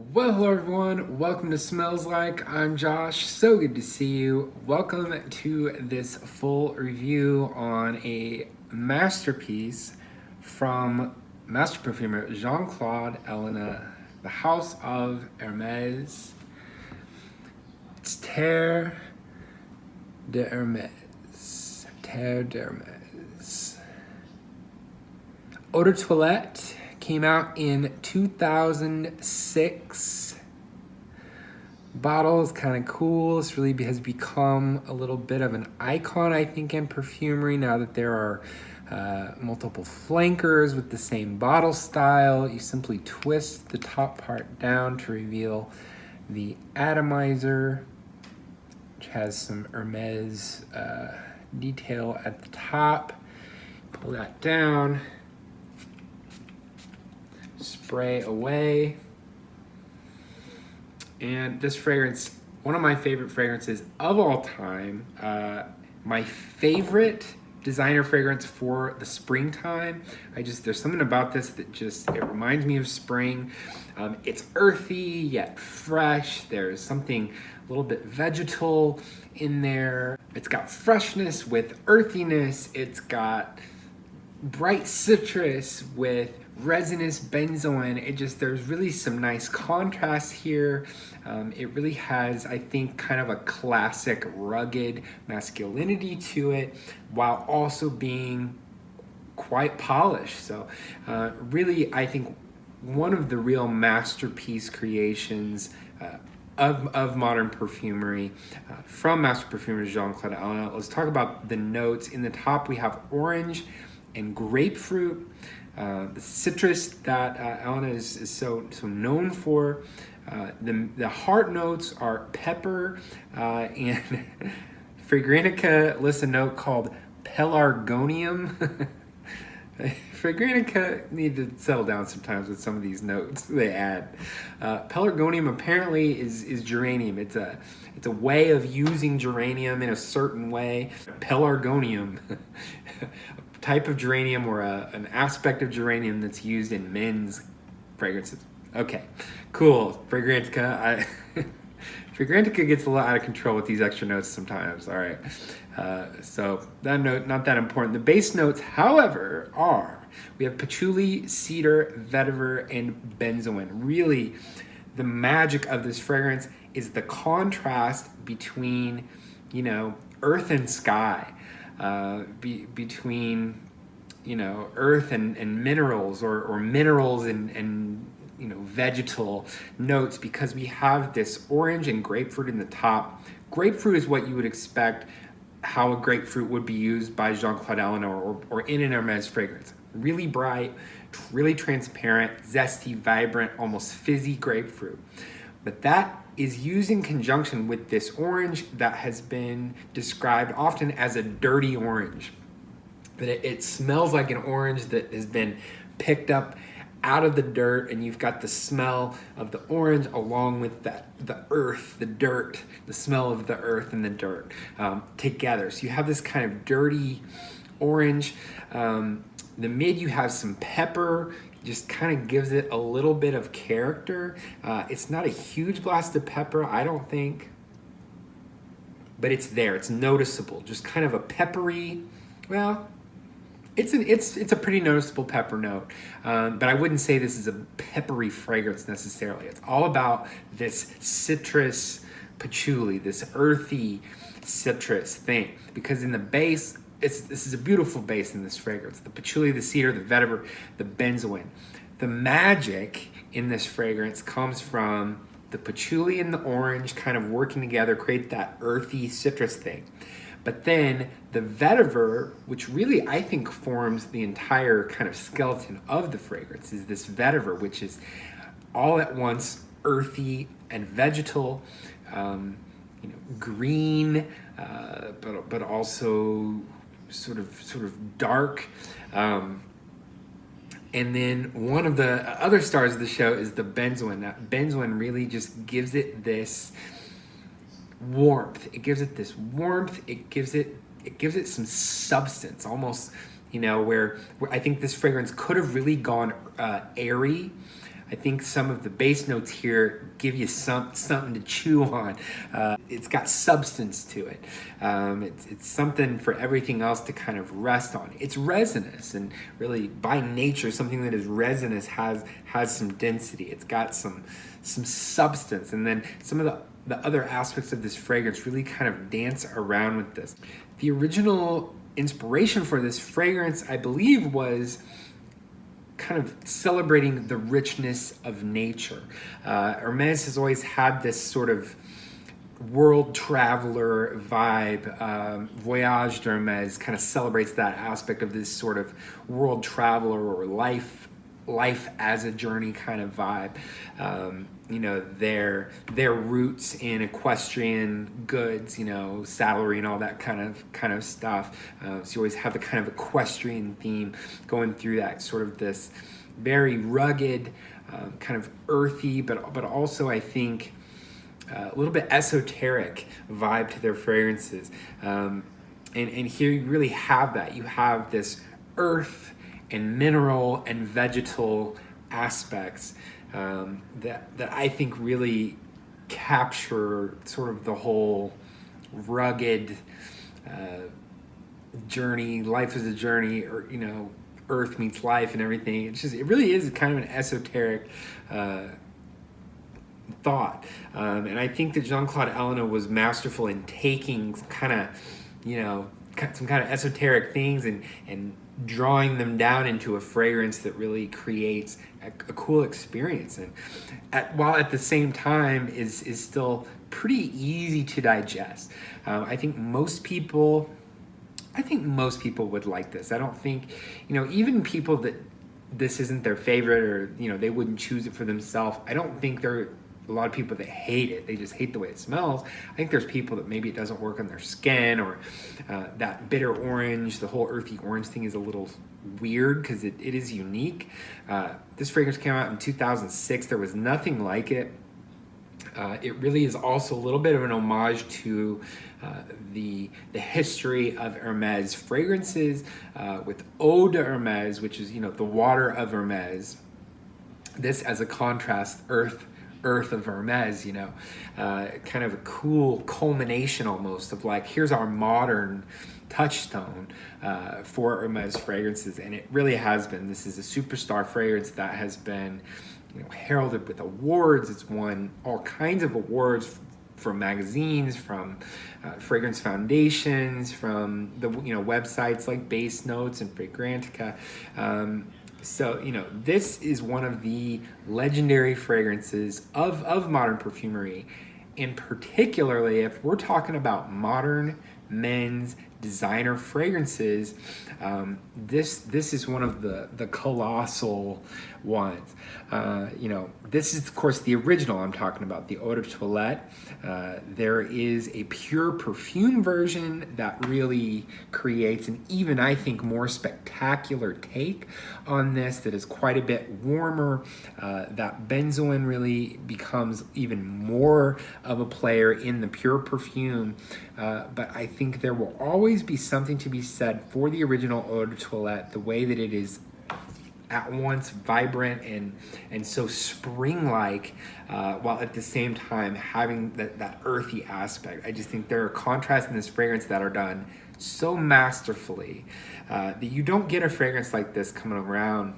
Well, hello everyone. Welcome to Smells Like. I'm Josh. So good to see you. Welcome to this full review on a masterpiece from master perfumer Jean-Claude Ellena, the House of Hermes. It's Terre de Hermes. Terre de Hermes. Eau de Toilette came out in 2006. Bottle is kind of cool. This really has become a little bit of an icon, I think, in perfumery now that there are multiple flankers with the same bottle style. You simply twist the top part down to reveal the atomizer, which has some Hermes detail at the top. Pull that down. Spray away. And this fragrance, one of my favorite fragrances of all time, my favorite designer fragrance for the springtime. There's something about this that it reminds me of spring. It's earthy yet fresh. There's something a little bit vegetal in there. It's got freshness with earthiness. It's got bright citrus with resinous benzoin. There's really some nice contrast here. It really has, I think, kind of a classic rugged masculinity to it while also being quite polished. So really, I think one of the real masterpiece creations of modern perfumery from master perfumer Jean-Claude Ellena. Let's talk about the notes. In the top, we have orange and grapefruit, the citrus that Ellena is so known for. The heart notes are pepper and Fragrantica lists a note called pelargonium. Fragrantica need to settle down sometimes with some of these notes they add. Pelargonium apparently is geranium. It's a way of using geranium in a certain way. Pelargonium, type of geranium or an aspect of geranium that's used in men's fragrances. Okay, cool. Fragrantica. Fragrantica gets a lot out of control with these extra notes sometimes. All right. So that note, not that important. The base notes, however, we have patchouli, cedar, vetiver, and benzoin. Really, the magic of this fragrance is the contrast between, earth and sky. Between earth and minerals or minerals and vegetal notes, because we have this orange and grapefruit in the top. Grapefruit is what you would expect how a grapefruit would be used by Jean-Claude Ellena or in an Hermes fragrance. Really bright, really transparent, zesty, vibrant, almost fizzy grapefruit. But that is used in conjunction with this orange that has been described often as a dirty orange. That it smells like an orange that has been picked up out of the dirt, and you've got the smell of the orange along with the earth, the dirt, the smell of the earth and the dirt together. So you have this kind of dirty orange. The mid, you have some pepper, just kind of gives it a little bit of character. It's not a huge blast of pepper, I don't think, but it's there. It's noticeable. Just kind of a peppery, it's a pretty noticeable pepper note, but I wouldn't say this is a peppery fragrance necessarily. It's all about this citrus patchouli, this earthy citrus thing, because in the base, this is a beautiful base in this fragrance. The patchouli, the cedar, the vetiver, the benzoin. The magic in this fragrance comes from the patchouli and the orange kind of working together, create that earthy citrus thing. But then the vetiver, which really I think forms the entire kind of skeleton of the fragrance, is this vetiver, which is all at once earthy and vegetal, green, but also sort of dark. And then one of the other stars of the show is the benzoin. That benzoin really just gives it this warmth. It gives it this warmth. It gives it some substance, almost, where I think this fragrance could have really gone airy, I think some of the base notes here give you something to chew on. It's got substance to it. It's something for everything else to kind of rest on. It's resinous, and really by nature, something that is resinous has some density. It's got some substance, and then some of the other aspects of this fragrance really kind of dance around with this. The original inspiration for this fragrance, I believe, was kind of celebrating the richness of nature. Hermes has always had this sort of world traveler vibe. Voyage d'Hermes kind of celebrates that aspect of this sort of world traveler or life as a journey kind of vibe. Their roots in equestrian goods, saddlery and all that kind of stuff. So you always have the kind of equestrian theme going through that sort of this very rugged, kind of earthy, but also I think a little bit esoteric vibe to their fragrances. And here you really have that. You have this earth and mineral and vegetal aspects that I think really capture sort of the whole rugged journey. Life is a journey, or earth meets life and everything. It really is kind of an esoteric thought, and I think that Jean-Claude Ellena was masterful in taking some kind of esoteric things and drawing them down into a fragrance that really creates a cool experience, and while at the same time is still pretty easy to digest. I think most people would like this. I don't think, even people that this isn't their favorite, or they wouldn't choose it for themselves. I don't think there are a lot of people that hate it. They just hate the way it smells. I think there's people that maybe it doesn't work on their skin, or that bitter orange, the whole earthy orange thing is a little weird because it is unique. This fragrance came out in 2006. There was nothing like it. It really is also a little bit of an homage to the history of Hermes fragrances, with Eau de Hermes, which is the water of Hermes. This as a contrast, earth of Hermes, kind of a cool culmination almost of like, here's our modern touchstone for Hermes fragrances, and it really has been. This is a superstar fragrance that has been heralded with awards. It's won all kinds of awards from magazines, from fragrance foundations, from the websites like Base Notes and Fragrantica. So, this is one of the legendary fragrances of modern perfumery. And particularly if we're talking about modern men's designer fragrances, this is one of the colossal ones. This is of course the original I'm talking about, the Eau de Toilette. There is a pure perfume version that really creates an even, I think, more spectacular take on this, that is quite a bit warmer. That benzoin really becomes even more of a player in the pure perfume. But I think there will always be something to be said for the original Eau de Toilette, the way that it is at once vibrant and so spring-like, while at the same time having that earthy aspect. I just think there are contrasts in this fragrance that are done so masterfully that you don't get a fragrance like this coming around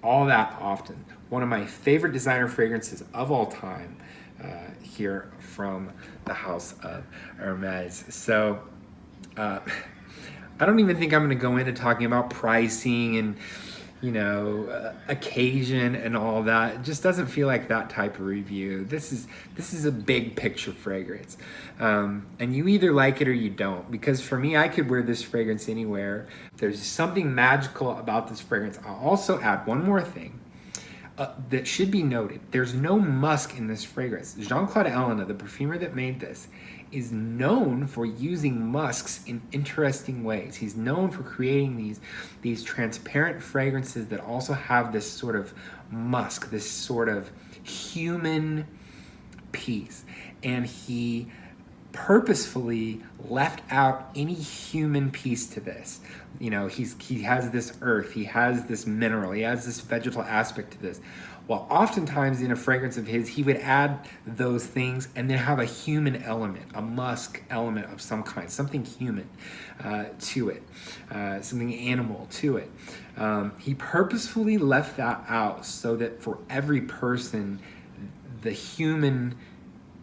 all that often. One of my favorite designer fragrances of all time, here from the house of Hermes. So I don't even think I'm going to go into talking about pricing and occasion and all that. It just doesn't feel like that type of review. This is a big picture fragrance, and you either like it or you don't, because for me, I could wear this fragrance anywhere. There's something magical about this fragrance. I'll also add one more thing that should be noted. There's no musk in this fragrance. Jean-Claude Ellena, the perfumer that made this, is known for using musks in interesting ways. He's known for creating these transparent fragrances that also have this sort of musk, this sort of human piece. And he purposefully left out any human piece to this. He has this earth, he has this mineral, he has this vegetal aspect to this, Well, oftentimes in a fragrance of his, he would add those things and then have a human element, a musk element of some kind, something human to it, something animal to it. He purposefully left that out so that for every person, the human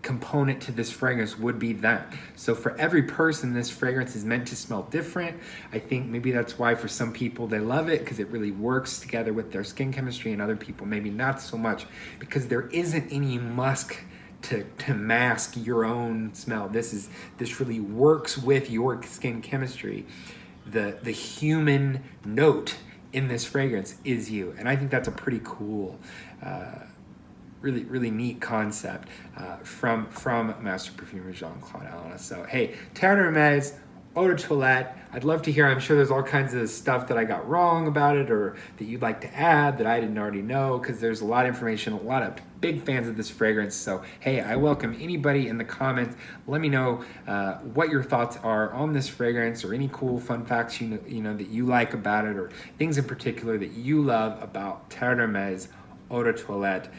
component to this fragrance would be that. So for every person, this fragrance is meant to smell different. I think maybe that's why for some people they love it, because it really works together with their skin chemistry, and other people maybe not so much, because there isn't any musk to mask your own smell. This really works with your skin chemistry. The human note in this fragrance is you, and I think that's a pretty cool really neat concept from master perfumer Jean-Claude Allen. So hey, Terre, hermes, eau de toilette. I'd love to hear. I'm sure there's all kinds of stuff that I got wrong about it, or that you'd like to add that I didn't already know, because there's a lot of information, a lot of big fans of this fragrance. So hey, I welcome anybody in the comments. Let me know what your thoughts are on this fragrance, or any cool fun facts you know that you like about it, or things in particular that you love about Terre Hermes Eau de Toilette,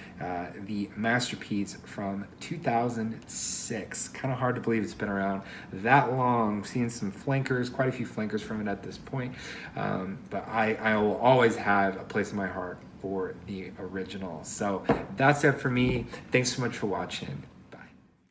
the masterpiece from 2006. Kind of hard to believe it's been around that long. I'm seeing some flankers, quite a few flankers from it at this point. But I will always have a place in my heart for the original. So that's it for me. Thanks so much for watching.